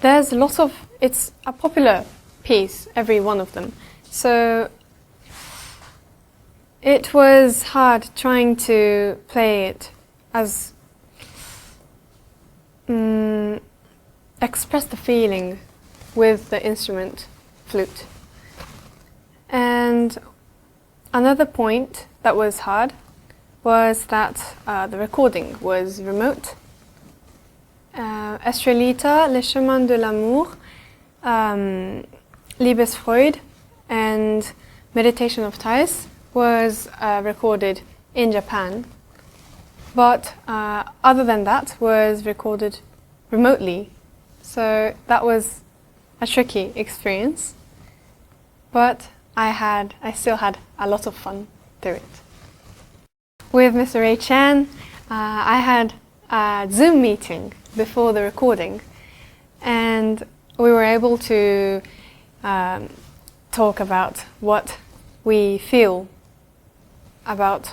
there's lots of, it's a popular piece, every one of them. So it was hard trying to play it as, express the feeling with the instrument, flute. And another point that was hard was that the recording was remote. Estrellita, Les Chemins de l'Amour, Liebesfreude, and Meditation of Thais was recorded in Japan, but other than that was recorded remotely. So that was a tricky experience, but I still had a lot of fun through it. With Mr. Ray Chan, I had a Zoom meeting before the recording, and we were able to talk about what we feel about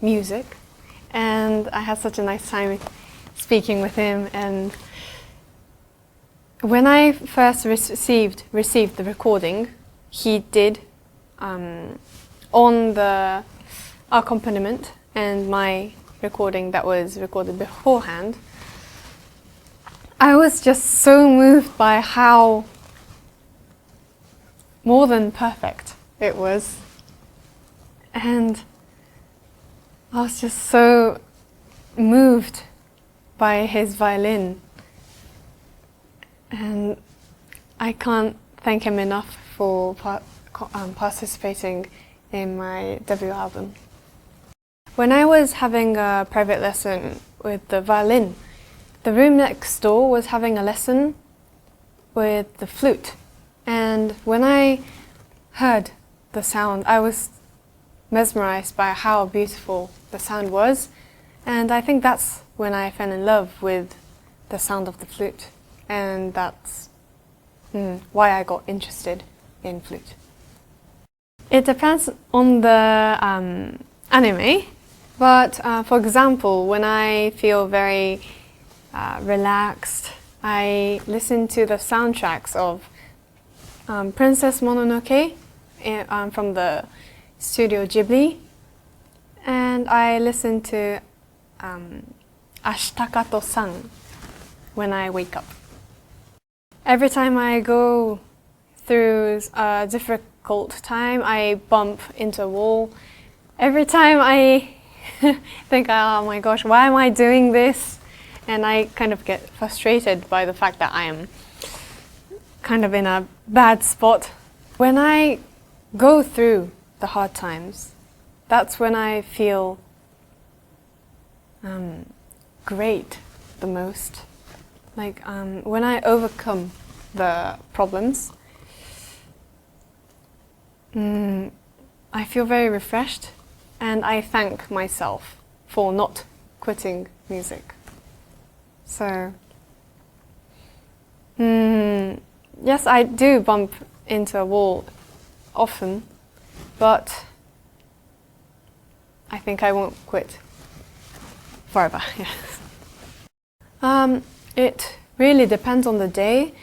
music, and I had such a nice time speaking with him. And when I first received the recording, he did on the accompaniment and my recording that was recorded beforehand, I was just so moved by how more than perfect it was. And I was just so moved by his violin. And I can't thank him enough for participating in my debut album. When I was having a private lesson with the violin, the room next door was having a lesson with the flute. And when I heard the sound, I was mesmerized by how beautiful the sound was. And I think that's when I fell in love with the sound of the flute. And that's why I got interested in flute. It depends on the anime, but for example, when I feel very relaxed, I listen to the soundtracks of Princess Mononoke from the Studio Ghibli, and I listen to Ashitakato-san when I wake up. Every time I go through a difficult time, I bump into a wall. Every time I think, oh my gosh, why am I doing this? And I kind of get frustrated by the fact that I am kind of in a bad spot. When I go through the hard times, that's when I feel great the most. Like when I overcome the problems, I feel very refreshed, and I thank myself for not quitting music. So, yes, I do bump into a wall often, but I think I won't quit forever. Yes. It really depends on the day,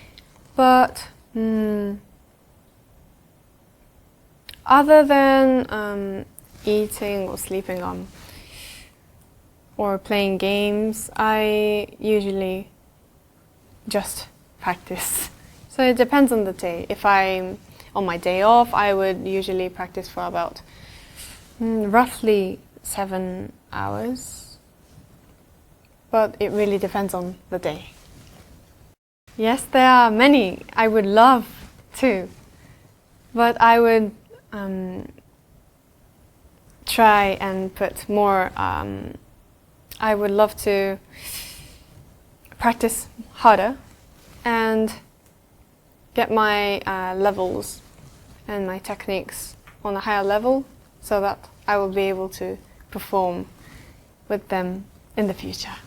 but other than eating or sleeping or playing games, I usually just practice. So it depends on the day. If I'm on my day off, I would usually practice for about roughly 7 hours. But it really depends on the day. Yes, there are many I would love to, but I would try and put more. I would love to practice harder and get my levels and my techniques on a higher level, so that I will be able to perform with them in the future.